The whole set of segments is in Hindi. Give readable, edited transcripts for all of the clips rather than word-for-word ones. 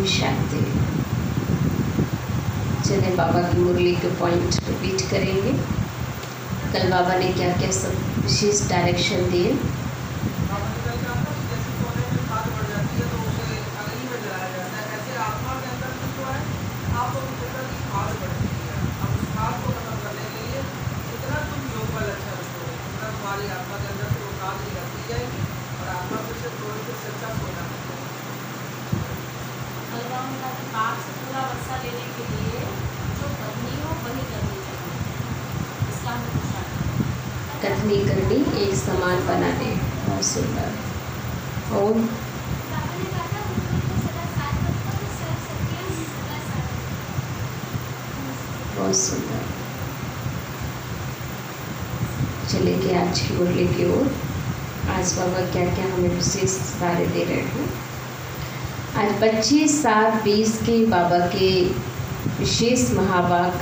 शांति। चलिए बाबा की मुरली के पॉइंट रिपीट करेंगे। कल बाबा ने क्या क्या सब विशेष डायरेक्शन दिए। कथनी करनी एक समान बनाने। बहुत सुंदर। ओम बहुत सुंदर। चलेंगे आज की मुरली की ओर। आज बाबा क्या क्या हमें विशेष कार्य दे रहे हैं। आज 25/7/20 के बाबा के विशेष महावाक,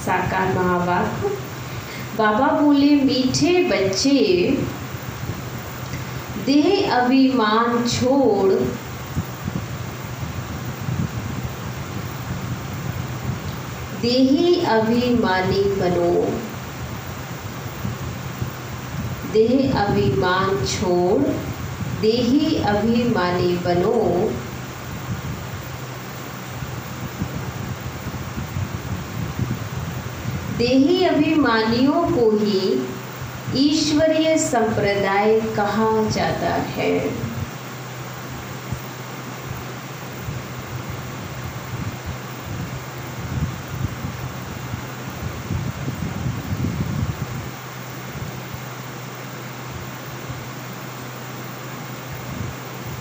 साकार महावाक। बाबा बोले, मीठे बच्चे देह अभिमान छोड़ देही अभिमानी बनो। देह अभिमान छोड़ देही अभिमानी बनो। देही अभिमानियों को ही ईश्वरीय संप्रदाय कहा जाता है।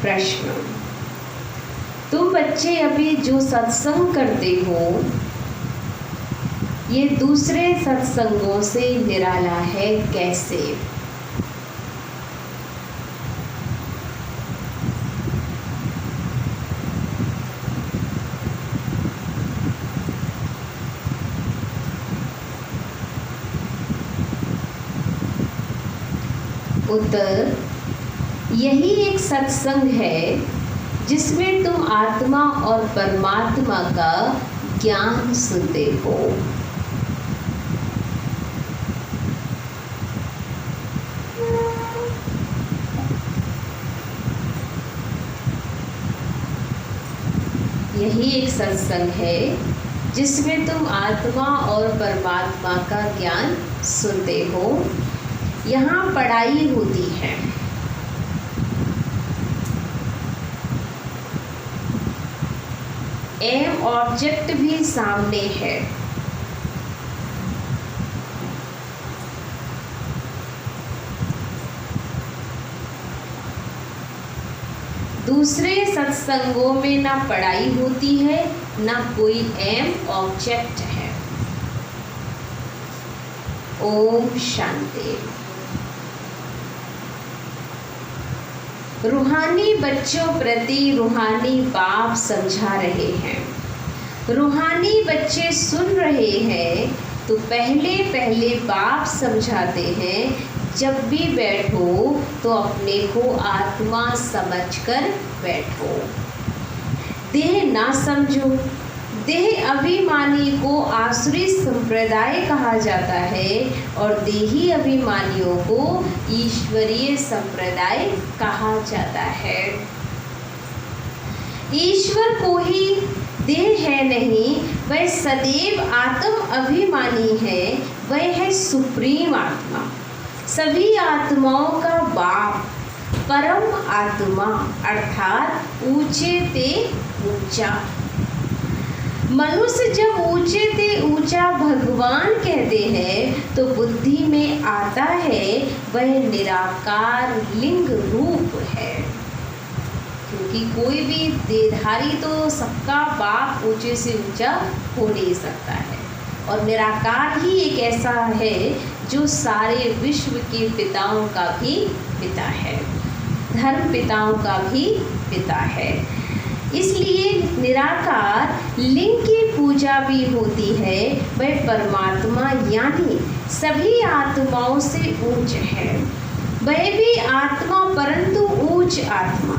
प्रश्न, तुम बच्चे अभी जो सत्संग करते हो ये दूसरे सत्संगों से निराला है, कैसे? उत्तर, यही एक सत्संग है जिसमें तुम आत्मा और परमात्मा का ज्ञान सुनते हो। यही एक सत्संग है जिसमें तुम आत्मा और परमात्मा का ज्ञान सुनते हो। यहाँ पढ़ाई होती है। एम ऑब्जेक्ट भी सामने है। दूसरे सत्संगों में ना पढ़ाई होती है ना कोई एम ऑब्जेक्ट है। ओम शांति। रूहानी बच्चों प्रति रूहानी बाप समझा रहे हैं। रूहानी बच्चे सुन रहे हैं तो पहले पहले बाप समझाते हैं, जब भी बैठो तो अपने को आत्मा समझकर बैठो। देह ना समझो। देह अभिमानी को आसुरी संप्रदाय कहा जाता है और देही अभिमानियों को ईश्वरीय संप्रदाय कहा जाता है। ईश्वर को ही देह है नहीं, वह सदैव आत्म अभिमानी है। वह है सुप्रीम आत्मा, सभी आत्माओं का बाप, परम आत्मा अर्थात ऊंचे ते ऊंचा। मनुष्य जब ऊंचे ते ऊंचा भगवान कहते हैं तो बुद्धि में आता है वह निराकार लिंग रूप है, क्योंकि कोई भी देहधारी तो सबका बाप ऊंचे से ऊंचा हो नहीं सकता है। और निराकार ही एक ऐसा है जो सारे विश्व के पिताओं का भी पिता है, धर्म पिताओं का भी पिता है। इसलिए निराकार लिंग की पूजा भी होती है। वह परमात्मा यानी सभी आत्माओं से ऊंच है। वह भी आत्मा परंतु ऊंच आत्मा।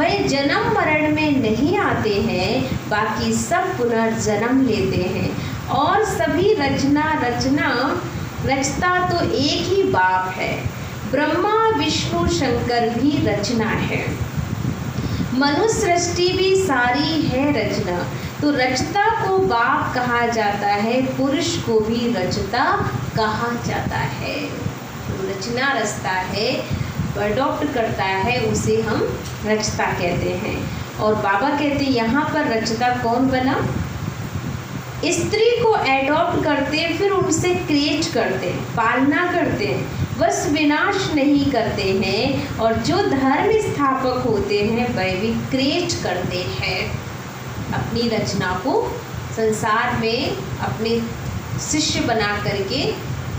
वह जन्म मरण में नहीं आते हैं, बाकी सब पुनर्जन्म लेते हैं और सभी रचता तो एक ही बाप है। ब्रह्मा विष्णु शंकर भी रचना है, मनुष्य सृष्टि भी सारी है रचना। तो रचता को बाप कहा जाता है, पुरुष को भी रचता कहा जाता है। तो रचना रचता है, अडॉप्ट करता है, उसे हम रचता कहते हैं। और बाबा कहते हैं यहाँ पर रचता कौन बना? स्त्री को एडॉप्ट करते, फिर उनसे क्रिएट करते, पालना करते, बस विनाश नहीं करते हैं। और जो धर्म स्थापक होते हैं वह भी क्रिएट करते हैं, अपनी रचना को संसार में अपने शिष्य बना करके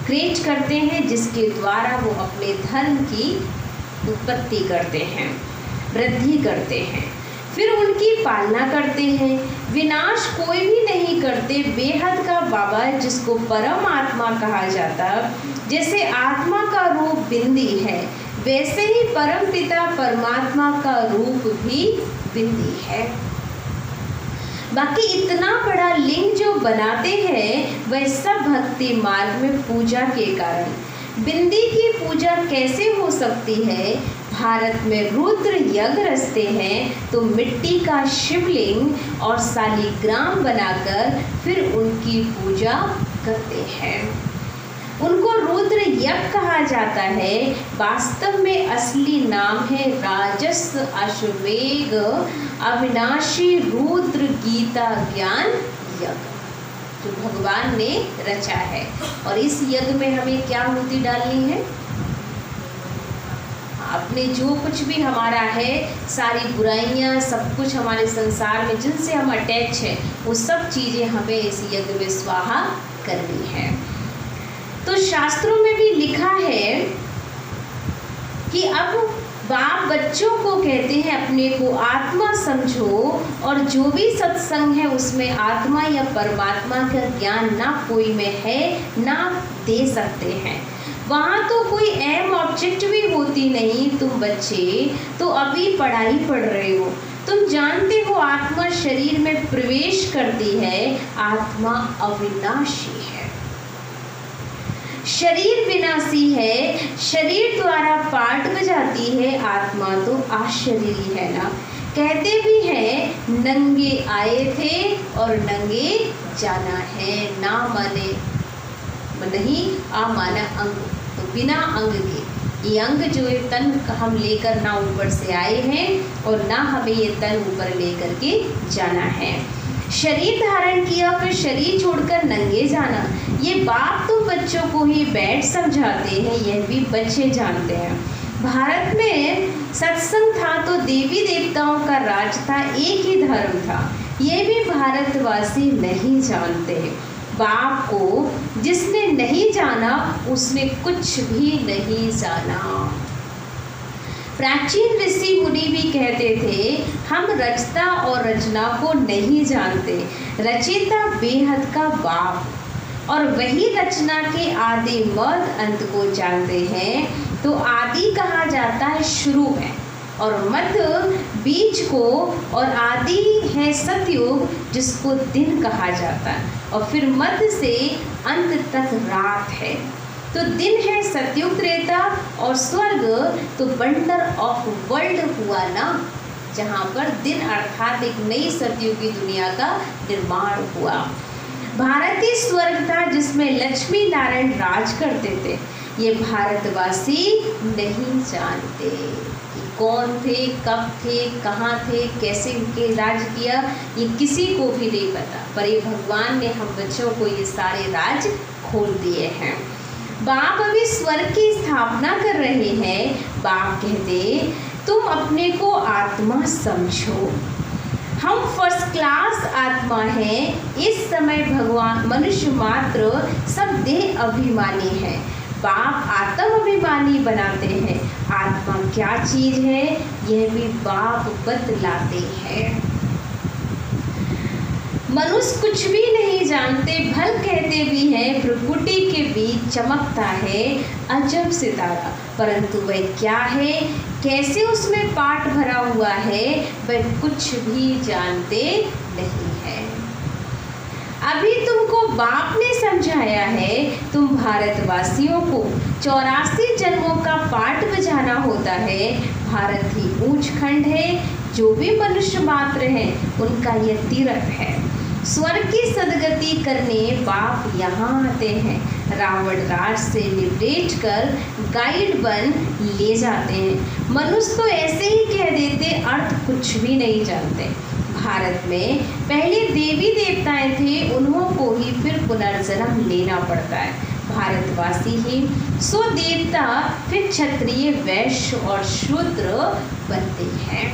क्रिएट करते हैं, जिसके द्वारा वो अपने धर्म की उत्पत्ति करते हैं, वृद्धि करते हैं, फिर उनकी पालना करते हैं। विनाश कोई भी नहीं करते। बेहद का बाबा है, जिसको परम आत्मा कहा जाता। जैसे आत्मा का रूप बिंदी है, वैसे ही परम पिता परमात्मा का रूप भी बिंदी है। बाकी इतना बड़ा लिंग जो बनाते हैं वह सब भक्ति मार्ग में पूजा के कारण। बिंदी की पूजा कैसे हो सकती है? भारत में रुद्र यज्ञ रचते हैं तो मिट्टी का शिवलिंग और शालिग्राम बनाकर फिर उनकी पूजा करते हैं। उनको रुद्र यज्ञ कहा जाता है। वास्तव में असली नाम है राजस अश्वमेघ अविनाशी रुद्र गीता ज्ञान यज्ञ, जो भगवान ने रचा है। और इस यज्ञ में हमें क्या मूर्ति डालनी है? अपने जो कुछ भी हमारा है, सारी बुराइयां, सब कुछ हमारे संसार में जिनसे हम अटैच हैं, वो सब चीज़ें हमें इस यज्ञ में स्वाहा करनी है। तो शास्त्रों में भी लिखा है कि अब बाप बच्चों को कहते हैं अपने को आत्मा समझो, और जो भी सत्संग है उसमें आत्मा या परमात्मा का ज्ञान ना कोई में है ना दे सकते हैं। वहाँ तो कोई एम ऑब्जेक्ट भी होती नहीं। तुम बच्चे तो अभी पढ़ाई पढ़ रहे हो, तुम जानते हो आत्मा शरीर में प्रवेश करती है। आत्मा अविनाशी है, शरीर विनाशी है, शरीर द्वारा पाठ बजाती है। आत्मा तो अशरीरी है ना। कहते भी हैं नंगे आए थे और नंगे जाना है, ना माने नहीं आ माना अंग, तो बिना अंग के ये अंग जो है तन हम लेकर ना ऊपर से आए हैं और ना हमें ये तन ऊपर लेकर के जाना है। शरीर धारण किया फिर शरीर छोड़कर नंगे जाना, ये बाप तो बच्चों को ही बैठ समझाते हैं, यह भी बच्चे जानते हैं। भारत में सत्संग था तो देवी देवताओं का राज था, एक ही धर्म था, ये भी भारतवासी नहीं जानते। बाप को जिसने नहीं जाना उसने कुछ भी नहीं जाना। प्राचीन ऋषि मुनि भी कहते थे हम रचता और रचना को नहीं जानते, रचयिता बेहद का बाप और वही रचना के आदि मध्य अंत को जानते हैं। तो आदि कहा जाता है शुरू में, और मध्य बीच को, और आदि है सतयुग जिसको दिन कहा जाता है, और फिर मध्य से अंत तक रात है। तो दिन है सतयुग त्रेता, और स्वर्ग तो वंडर ऑफ वर्ल्ड हुआ ना, जहाँ पर दिन अर्थात एक नई सतयुग की दुनिया का निर्माण हुआ। भारतीय स्वर्ग था जिसमें लक्ष्मी नारायण राज करते थे। ये भारतवासी नहीं जानते कि कौन थे, कब थे, कहाँ थे, कैसे उनके राज किया, ये किसी को भी नहीं पता। पर ये भगवान ने हम बच्चों को ये सारे राज खोल दिए हैं। बाप अभी स्वर्ग की स्थापना कर रहे हैं। बाप कहते तुम अपने को आत्मा समझो, हम फर्स्ट क्लास आत्मा हैं। इस समय भगवान मनुष्य मात्र सब देह अभिमानी है, बाप आत्म अभिमानी बनाते हैं। आत्मा क्या चीज़ है यह भी बाप बतलाते हैं। मनुष्य कुछ भी नहीं जानते, भल कहते भी हैं प्रकृति के बीच चमकता है अजब सितारा, परंतु वह क्या है कैसे उसमें पाठ भरा हुआ है वह कुछ भी जानते नहीं है। अभी तुमको बाप ने समझाया है, तुम भारतवासियों को 84 जन्मों का पाठ बजाना होता है। भारत ही ऊंच खंड है, जो भी मनुष्य मात्र हैं उनका यह तीर्थ है। स्वर्ग की सदगति करने बाप यहाँ आते हैं, रावण राज से निपटेट कर गाइड बन ले जाते हैं। मनुष्य तो ऐसे ही कह देते, अर्थ कुछ भी नहीं जानते। भारत में पहले देवी देवताएं थे, उन्हों को ही फिर पुनर्जन्म लेना पड़ता है। भारतवासी ही सो देवता फिर क्षत्रिय वैश्य और शूद्र बनते हैं,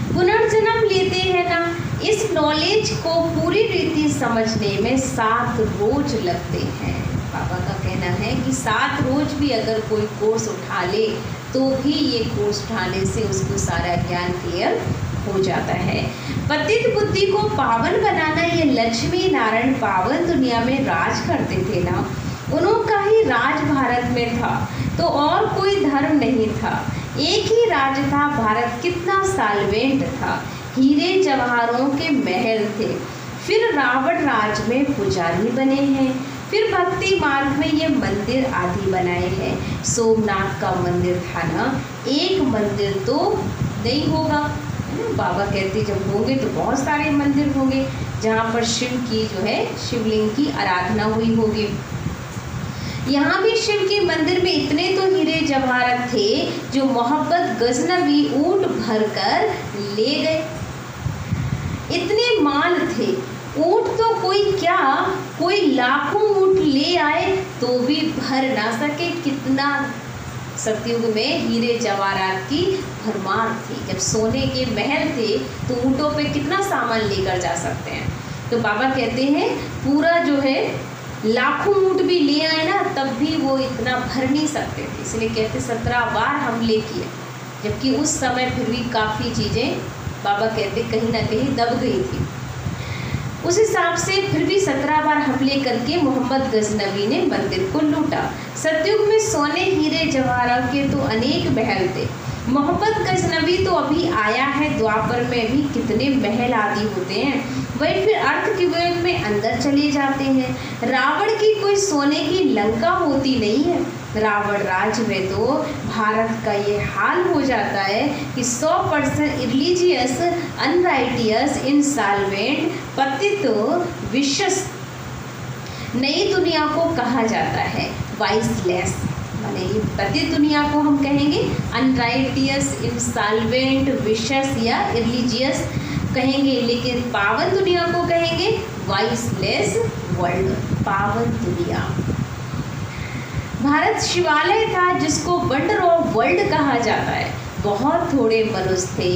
पुनर्जन्म लेते हैं ना। इस नॉलेज को पूरी रीति समझने में 7 रोज लगते हैं। बाबा का कहना है कि 7 रोज भी अगर कोई कोर्स उठा ले तो भी ये कोर्स उठाने से उसको सारा ज्ञान क्लियर हो जाता है। पतित बुद्धि को पावन बनाना, ये लक्ष्मी नारायण पावन दुनिया में राज करते थे ना, उनका ही राज भारत में था, तो और कोई धर्म नहीं था। एक ही राज था, भारत कितना साल्वेंट था, हीरे जवाहरों के महल थे। फिर रावण राज में पुजारी बने हैं, फिर भक्ति मार्ग में ये मंदिर आदि बनाए हैं। सोमनाथ का मंदिर था ना, एक मंदिर तो नहीं होगा, बाबा कहते जब होंगे तो बहुत सारे मंदिर होंगे जहाँ पर शिव की जो है शिवलिंग की आराधना हुई होगी। यहाँ भी शिव के मंदिर में इतने तो हीरे जवाहरात थे जो मोहब्बत गजनवी ऊंट भरकर ले गए। इतने माल थे, ऊंट तो कोई क्या, कोई लाखों ऊंट ले आए तो भी भर ना सके। कितना सतयुग में हीरे जवाहरात की भरमार थी। जब सोने के महल थे तो ऊँटों पे कितना सामान लेकर जा सकते हैं। तो बाबा कहते हैं पूरा जो है लाखों ऊँट भी ले आए ना तब भी वो इतना भर नहीं सकते थे, इसलिए कहते 17 बार हमले किए। जबकि उस समय फिर भी काफ़ी चीज़ें बाबा कहते कहीं ना कहीं दब गई थी। उस हिसाब से फिर भी 17 बार हमले करके मोहम्मद गजनवी ने मंदिर को लूटा। सतयुग में सोने हीरे जवाहरात के तो अनेक महल थे। मोहम्मद गजनवी तो अभी आया है, द्वापर में भी कितने महल आदि होते हैं। वही फिर अर्थ के युग में अंदर चले जाते हैं। रावण की कोई सोने की लंका होती नहीं है। रावण राज में तो भारत का ये हाल हो जाता है कि 100% रिलीजियस, अनराइटियस, इंसॉल्वेंट, पतित, विशस नई दुनिया को कहा जाता है। वाइसलेस माने ये पतित दुनिया को हम कहेंगे, अनराइटियस, इंसॉल्वेंट, विशस या रिलीजियस कहेंगे, लेकिन पावन दुनिया को कहेंगे वाइसलेस वर्ल्ड, पावन दुनिया। भारत शिवालय था जिसको वंडर ऑफ वर्ल्ड कहा जाता है। बहुत थोड़े मनुष्य थे,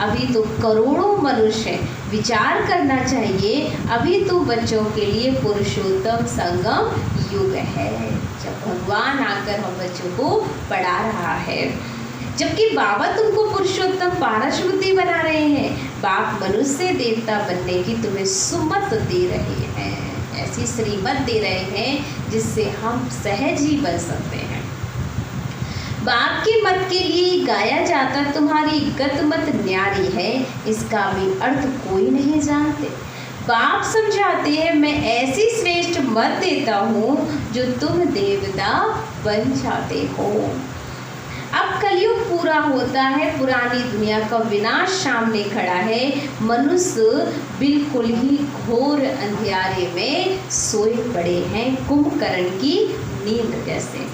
अभी तो करोड़ों मनुष्य हैं। विचार करना चाहिए, अभी तो बच्चों के लिए पुरुषोत्तम संगम युग है, जब भगवान आकर हम बच्चों को पढ़ा रहा है। जबकि बाबा तुमको पुरुषोत्तम पारस बुद्धि बना रहे हैं। बाप मनुष्य से देवता बनने की तुम्हें सुमत दे रहे हैं, ऐसी श्रीमत दे रहे हैं जिससे हम सहज ही बन सकते हैं। बाप के मत के लिए गाया जाता तुम्हारी गत मत न्यारी है, इसका भी अर्थ कोई नहीं जानते। बाप समझाते हैं मैं ऐसी श्रेष्ठ मत देता हूँ जो तुम देवता बन जाते हो। अब कलयुग पूरा होता है, पुरानी दुनिया का विनाश सामने खड़ा है। मनुष्य बिल्कुल ही घोर अंधियारे में सोए पड़े हैं, कुंभकर्ण की नींद जैसे।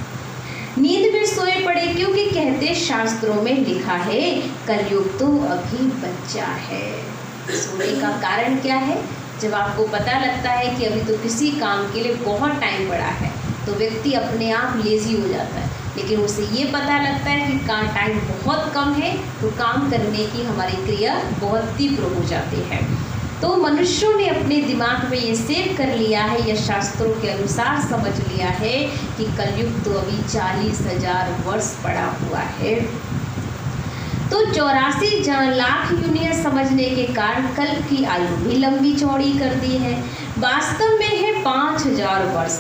नींद में सोए पड़े क्योंकि कहते शास्त्रों में लिखा है कलयुग तो अभी बच्चा है। सोने का कारण क्या है? जब आपको पता लगता है कि अभी तो किसी काम के लिए बहुत टाइम पड़ा है तो व्यक्ति अपने आप लेजी हो जाता है, लेकिन उसे ये पता लगता है कि टाइम बहुत कम है तो काम करने की हमारी क्रिया बहुत तीव्र हो जाती है। तो मनुष्यों ने अपने दिमाग में ये सेव कर लिया है या शास्त्रों के अनुसार समझ लिया है कि कलयुग तो अभी 40,000 वर्ष पड़ा हुआ है। तो 84 लाख यूनियन समझने के कारण कल्प की आयु भी लंबी चौड़ी कर दी है। वास्तव में है 5000 वर्ष।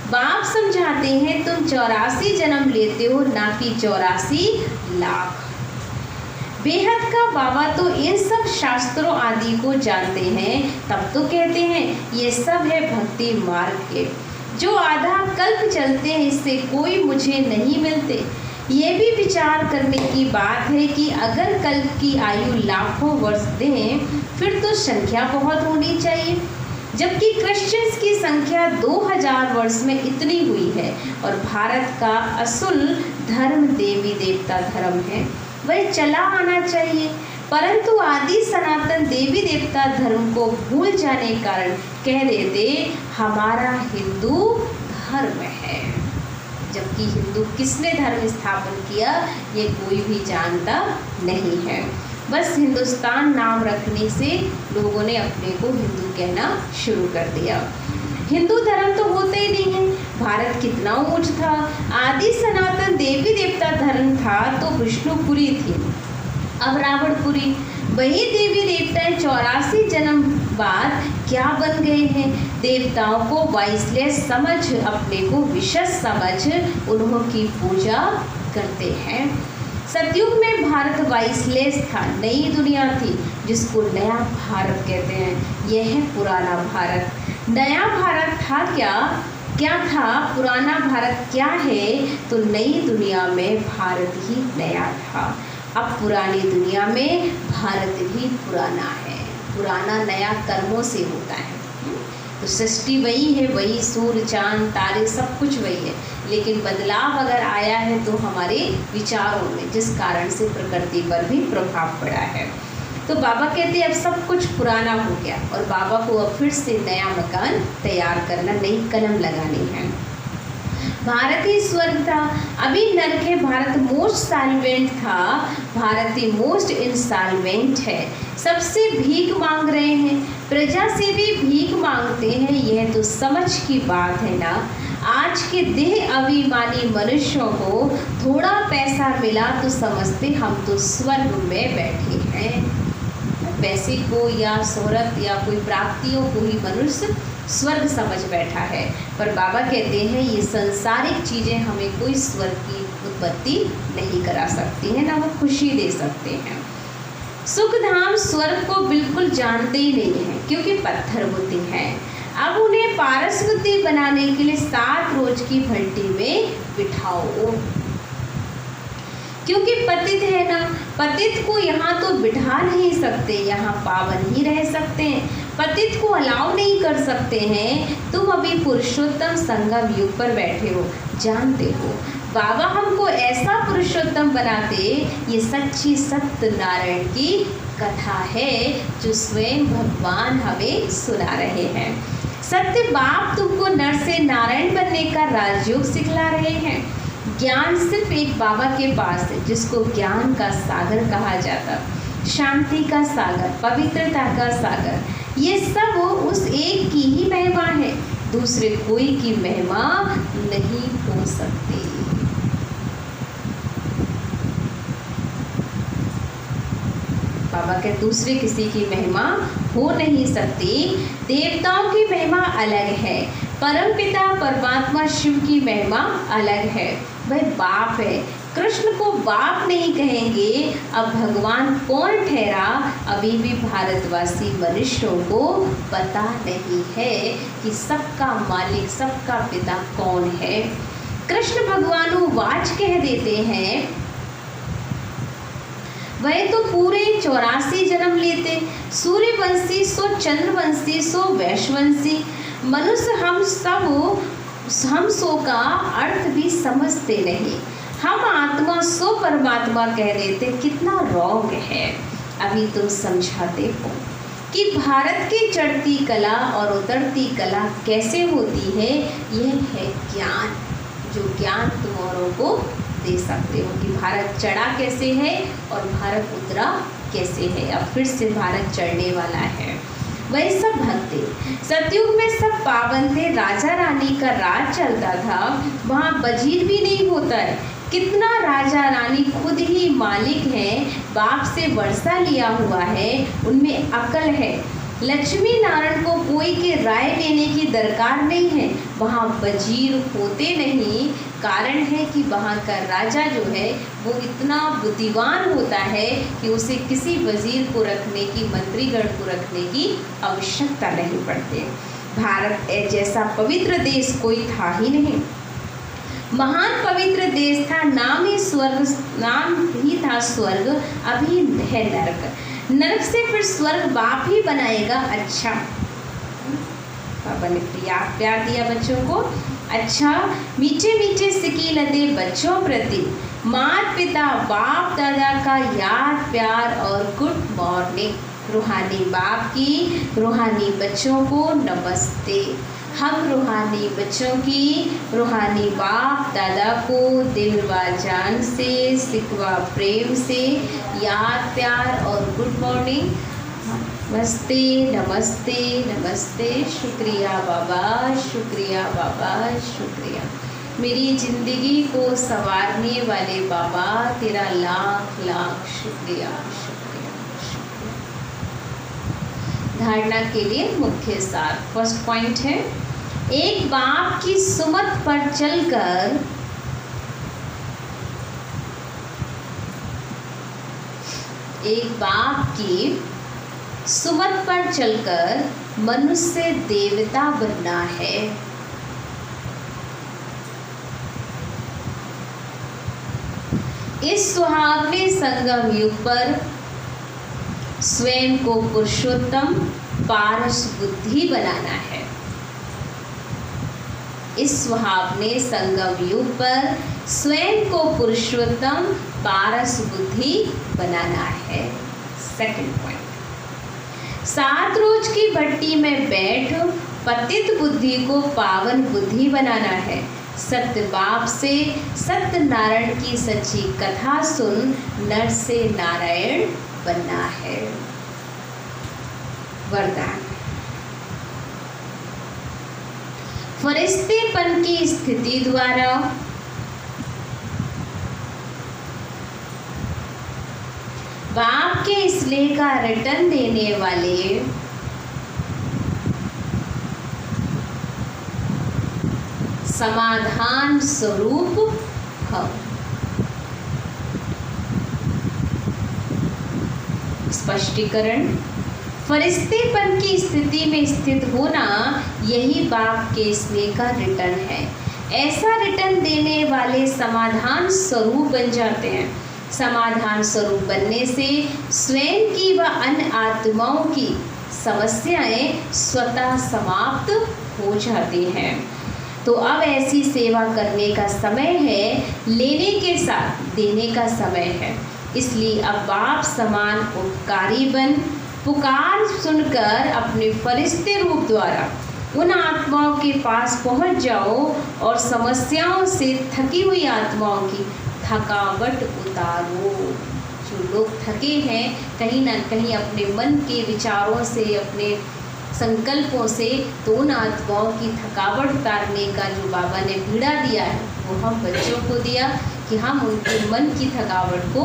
बाप समझाते हैं तुम 84 जन्म लेते हो, ना कि 84 लाख। बेहद का बाबा तो इन सब शास्त्रों आदि को जानते हैं, तब तो कहते हैं ये सब है भक्ति मार्ग के। जो आधा कल्प चलते हैं इससे कोई मुझे नहीं मिलते। ये भी विचार करने की बात है कि अगर कल्प की आयु लाखों वर्ष दें फिर तो संख्या बहुत होनी चाहिए, जबकि क्रिश्चियंस की संख्या 2000 वर्ष में इतनी हुई है और भारत का असूल धर्म देवी देवता धर्म है, वह चला आना चाहिए। परंतु आदि सनातन देवी देवता धर्म को भूल जाने के कारण कह देते हमारा हिंदू धर्म है, जबकि हिंदू किसने धर्म स्थापन किया ये कोई भी जानता नहीं है। बस हिंदुस्तान नाम रखने से लोगों ने अपने को हिंदू कहना शुरू कर दिया। हिंदू धर्म तो होता ही नहीं है। भारत कितना ऊंच था। आदि सनातन देवी देवता धर्म था तो विष्णुपुरी थी, अब रावणपुरी। वही देवी देवताएं 84 जन्म बाद क्या बन गए हैं। देवताओं को वाइसलेस समझ, अपने को विशेष समझ उन्होंने पूजा करते हैं। सतयुग में भारत वाइसलेस था, नई दुनिया थी जिसको नया भारत कहते हैं। यह है पुराना भारत। नया भारत था क्या था, पुराना भारत क्या है, तो नई दुनिया में भारत ही नया था। अब पुरानी दुनिया में भारत भी पुराना है। पुराना नया कर्मों से होता है। तो सृष्टि वही है, वही सूर्य चांद तारे सब कुछ वही है, लेकिन बदलाव अगर आया है तो हमारे विचारों में, जिस कारण से प्रकृति पर भी प्रभाव पड़ा है। तो बाबा कहते हैं अब सब कुछ पुराना हो गया और बाबा को अब फिर से नया मकान तैयार करना, नई कलम लगानी है। भारत ही स्वर्ग था, अभी नरक है। भारत मोस्ट साल्वेंट था, भारत ही मोस्ट इंस्टॉलमेंट है। सबसे भीख मांग रहे हैं, प्रजा से भी भीख मांगते हैं। यह तो समझ की बात है ना। आज के देह अभिमानी मनुष्यों को थोड़ा पैसा मिला तो समझते हम तो स्वर्ग में बैठे हैं। पैसे को या शोहरत या कोई प्राप्तियों को ही मनुष्य स्वर्ग समझ बैठा है, पर बाबा कहते हैं ये संसारिक चीज़ें हमें कोई स्वर्ग की उत्पत्ति नहीं करा सकती हैं, ना वो खुशी दे सकते हैं। सुखधाम स्वर्ग को बिल्कुल जानते ही नहीं हैं, क्योंकि पत्थर बुद्धि है। अब उन्हें पारस बुद्धि बनाने के लिए 7 रोज की भट्टी में बिठाओ, क्योंकि पतित है ना। पतित को यहाँ तो बिठा नहीं सकते, यहाँ पावन ही रह सकते हैं। पतित को अलाउ नहीं कर सकते हैं। तुम अभी पुरुषोत्तम संगम युग पर बैठे हो, जानते हो। बाबा हमको ऐसा पुरुषोत्तम बनाते, ये सच्ची सत्यनारायण की कथा है जो स्वयं भगवान हमें सुना रहे हैं। सत्य बाप तुमको नर से नारायण बनने का राजयोग सिखला रहे हैं। ज्ञान सिर्फ एक बाबा के पास है, जिसको ज्ञान का सागर कहा जाता, शांति का सागर, पवित्रता का सागर। ये सब उस एक की ही महिमा है, दूसरे कोई की महिमा नहीं हो सकती। बाबा के दूसरे किसी की महिमा हो नहीं सकती। देवताओं की महिमा अलग है, परमपिता परमात्मा शिव की महिमा अलग है। वह बाप है, कृष्ण को बाप नहीं कहेंगे। अब भगवान कौन ठहरा, अभी भी भारतवासी मनुष्यों को पता नहीं है कि सबका मालिक, सबका पिता कौन है। कृष्ण भगवान वाच कह देते हैं, वह तो पूरे 84 जन्म लेते, सूर्यवंशी सो चंद्रवंशी सो वैश्ववंशी। मनुष्य हम सो का अर्थ भी समझते नहीं। हम आत्मा सो परमात्मा कह देते, कितना रॉन्ग है। अभी तुम समझाते हो कि भारत की चढ़ती कला और उतरती कला कैसे होती है। यह है ज्ञान, जो ज्ञान तुम औरों को दे सकते हो कि भारत चढ़ा कैसे है और भारत उतरा कैसे है। अब फिर से भारत चढ़ने वाला है। वही सब भक्ति। सतयुग में सब पावन थे, राजा रानी का राज चलता था, वहाँ वजीर भी नहीं होता है। कितना राजा रानी खुद ही मालिक हैं, बाप से वर्षा लिया हुआ है, उनमें अकल है। लक्ष्मी नारायण को कोई के राय लेने की दरकार नहीं है, वहाँ वजीर होते नहीं। कारण है कि वहाँ का राजा जो है वो इतना बुद्धिमान होता है कि उसे किसी वजीर को रखने की, मंत्रीगण को रखने की आवश्यकता नहीं पड़ती। भारत जैसा पवित्र देश कोई था ही नहीं, महान पवित्र देश था, नाम ही था स्वर्ग, अभी है नरक। नरक से फिर स्वर्ग बाप ही बनाएगा। अच्छा, पापा ने प्यार दिया बच्चों को। अच्छा, मीठे मीठे सिकी लदे बच्चों प्रति माता पिता बाप दादा का याद प्यार और गुड मॉर्निंग। रूहानी बाप की रूहानी बच्चों को नमस्ते। हम रूहानी बच्चों की रूहानी बाप दादा को दिल व जान से, सिकवा प्रेम से याद प्यार और गुड मॉर्निंग, नमस्ते नमस्ते नमस्ते। शुक्रिया बाबा, शुक्रिया बाबा, शुक्रिया। मेरी ज़िंदगी को संवारने वाले बाबा, तेरा लाख लाख शुक्रिया, शुक्रिया, शुक्रिया। धारणा के लिए मुख्य सार। फर्स्ट पॉइंट है, एक बाप की सुमत पर चलकर मनुष्य देवता बनना है। इस सुहावने संगम युग पर स्वयं को पुरुषोत्तम पारस बुद्धि बनाना है। इस सुहावने संगम युग पर स्वयं को पुरुषोत्तम पारस बुद्धि बनाना है। सेकंड पॉइंट, 7 रोज की भट्टी में बैठ पतित बुद्धि को पावन बुद्धि बनाना है। सत्य बाप से सत्य नारायण की सच्ची कथा सुन नर से नारायण बनना है। वरदान, फरिश्तेपन की स्थिति द्वारा बाप के स्नेह का रिटर्न देने वाले समाधान स्वरूप हम। स्पष्टीकरण, फरिश्तेपन की स्थिति में स्थित होना यही बाप के स्नेह का रिटर्न है। ऐसा रिटर्न देने वाले समाधान स्वरूप बन जाते हैं। समाधान स्वरूप बनने से स्वयं की व अन्य आत्माओं की समस्याएं स्वतः समाप्त हो जाती हैं। तो अब ऐसी सेवा करने का समय है, लेने के साथ देने का समय है। इसलिए अब बाप समान उपकारी बन पुकार सुनकर अपने फरिश्ते रूप द्वारा उन आत्माओं के पास पहुंच जाओ और समस्याओं से थकी हुई आत्माओं की थकावट उतारो। जो लोग थके हैं कहीं ना कहीं अपने मन के विचारों से, अपने संकल्पों से, तो उन आत्माओं की थकावट उतारने का जो बाबा ने बीड़ा दिया है वो हम बच्चों को दिया कि हम उनके मन की थकावट को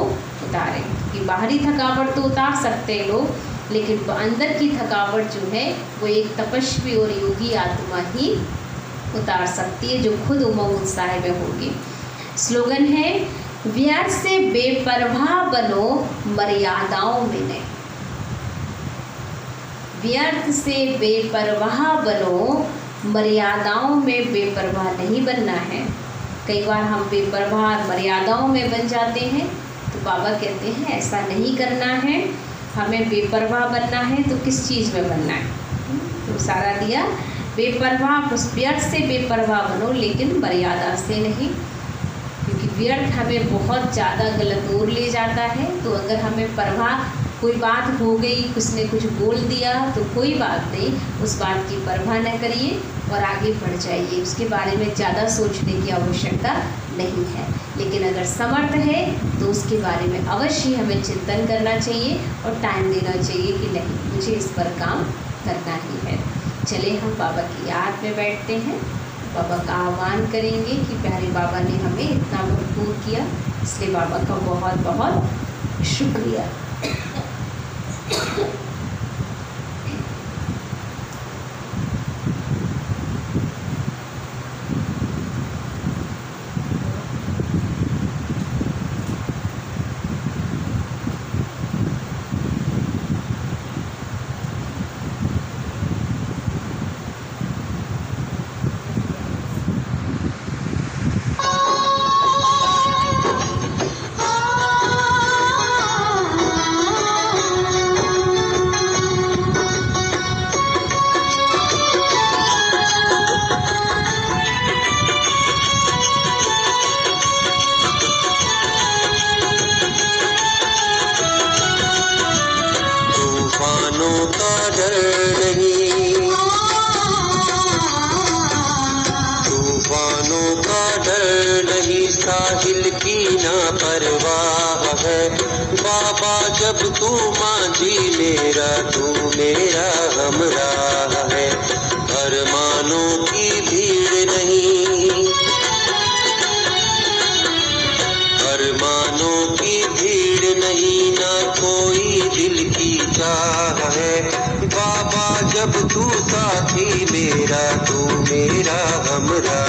उतारें। कि बाहरी थकावट तो उतार सकते हैं लोग, लेकिन अंदर की थकावट जो है वो एक तपस्वी और योगी आत्मा ही उतार सकती है, जो खुद उमंग उत्साह में होगी। स्लोगन है, व्यर्थ से बेपरवाह बनो, मर्यादाओं में नहीं। व्यर्थ से बेपरवाह बनो, मर्यादाओं में बेपरवाह नहीं बनना है। कई बार हम बेपरवाह मर्यादाओं में बन जाते हैं, तो बाबा कहते हैं ऐसा नहीं करना है। हमें बेपरवाह बनना है तो किस चीज़ में बनना है? तो सारा दिया, बेपरवाह, व्यर्थ से बेपरवाह बनो लेकिन मर्यादा से नहीं, क्योंकि व्यर्थ हमें बहुत ज़्यादा गलत ओर ले जाता है। तो अगर हमें परवाह, कोई बात हो गई, कुछ ने कुछ बोल दिया तो कोई बात नहीं, उस बात की परवाह न करिए और आगे बढ़ जाइए। उसके बारे में ज़्यादा सोचने की आवश्यकता नहीं है। लेकिन अगर समर्थ है तो उसके बारे में अवश्य हमें चिंतन करना चाहिए और टाइम देना चाहिए कि नहीं, मुझे इस पर काम करना ही है। चले हम बाबा की याद में बैठते हैं, बाबा का आह्वान करेंगे कि प्यारे बाबा ने हमें इतना भरपूर किया, इसलिए बाबा का बहुत बहुत शुक्रिया। तूफानों का डर नहीं, तूफानों का डर नहीं, साहिल की ना परवाह है। बाबा जब तू मांझी मेरा, तू मेरा हमराह है। अरमानों की भीड़ नहीं, अरमानों की भीड़ नहीं, ना कोई दिल की चाह है। बाबा जब तू साथी मेरा, तू मेरा हमरा